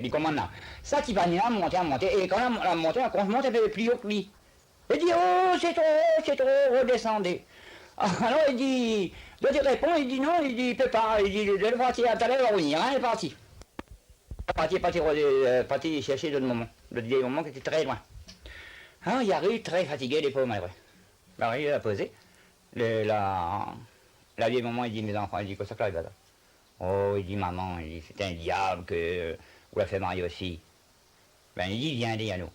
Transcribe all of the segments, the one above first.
Les commandants. Ça, tu vas à monter, et quand la montée, quand je monte, elle fait plus haut que lui. Il dit, oh, c'est trop, redescendez. Alors il dit, il répond, il dit non, il dit, il peut pas, il dit, le parti à l'heure, va revenir, hein, il est parti. Il est parti chercher d'autres moments, d'autres vieilles moments qui étaient très loin. Alors il arrive très fatigué, les pauvres malheureux. Alors il a posé. La vieille maman, il dit, mes enfants, il dit, quoi ça que là, oh, il dit, maman, il dit, c'est un diable que vous l'a fait marier aussi. Ben, il dit, viens, dis à nous.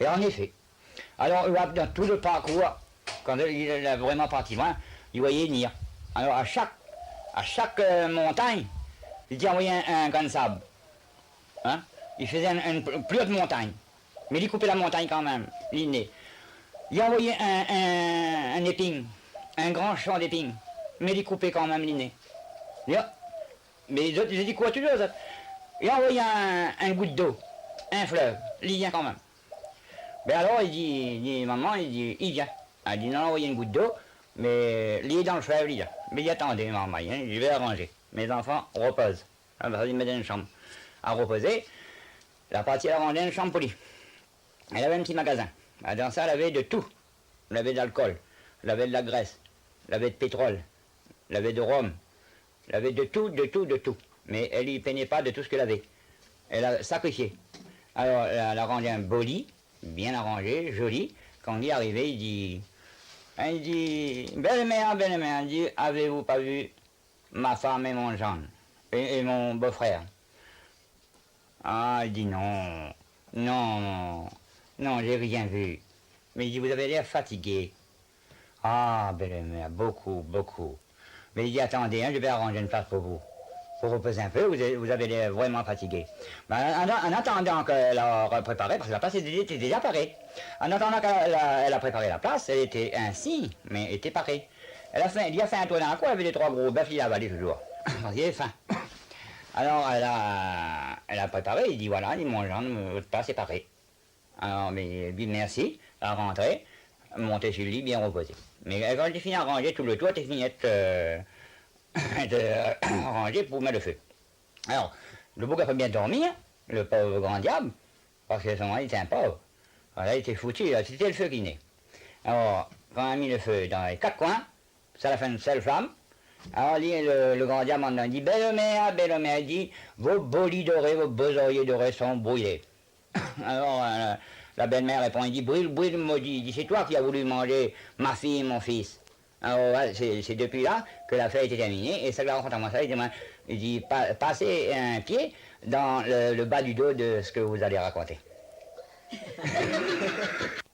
Et en effet, alors, dans tout le parcours, quand il est vraiment parti loin, il voyait venir. Alors, à chaque montagne, il envoyait un grain de sable. Hein? Il faisait une plus haute montagne. Mais il coupait la montagne quand même, l'inné. Il envoyait un épine, un grand champ d'épines. Mais il coupait quand même l'inné. Mais les autres, ils ont dit quoi, tu veux, ça? Il envoyait un goutte d'eau, un fleuve, il vient quand même. Ben alors, il dit, maman, il vient. Elle dit, non, il y a une goutte d'eau, mais il est dans le fleuve, il vient. Mais il attendez, maman, je vais arranger. Mes enfants reposent. Alors, il met dans une chambre. À reposer, la partie, elle a rangé une chambre pour lui. Elle avait un petit magasin. Dans ça, elle avait de tout. Elle avait de l'alcool, elle avait de la graisse, elle avait de pétrole, elle avait de rhum, elle avait de tout. Mais elle n'y peignait pas de tout ce qu'elle avait. Elle a sacrifié. Alors, elle a rangé un beau lit, bien arrangé, joli. Quand il est arrivé, il dit, belle-mère, il dit, avez-vous pas vu ma femme et mon gendre, et mon beau-frère? Ah, il dit, non, j'ai rien vu. Mais il dit, vous avez l'air fatigué. Ah, belle-mère, beaucoup. Mais il dit, attendez, je vais arranger une place pour vous. Pour reposer un peu, vous avez l'air vraiment fatigué. Ben, en attendant qu'elle a préparé, parce que la place était déjà parée. En attendant qu'elle a préparé la place, elle était ainsi, mais elle était parée. Il a fait un tour dans la cour, elle avait les 3 gros bœufs, il a avalé toujours. Parce qu'il avait faim. Alors elle a préparé, il dit voilà, mon genre, votre place est parée. Alors, mais il dit merci, elle est rentrée, montée sur le lit, bien reposée. Mais quand j'ai fini à ranger tout le toit, j'ai fini de ranger pour mettre le feu. Alors, le bouc a fait bien dormir, le pauvre grand diable, parce que son il était un pauvre. Voilà, il était foutu, c'était le feu qui naît. Alors, quand on a mis le feu dans les 4 coins, ça a fait une seule flamme. Alors, le grand diable en a dit, belle-mère, il dit, vos beaux lits dorés, vos beaux oreillers dorés sont brûlés. Alors, la belle-mère répond, il dit, brûle, maudit, il dit, c'est toi qui as voulu manger ma fille et mon fils. Alors, c'est depuis là que l'affaire était terminée, et ça lui raconte à moi ça, il dit, passez un pied dans le bas du dos de ce que vous allez raconter.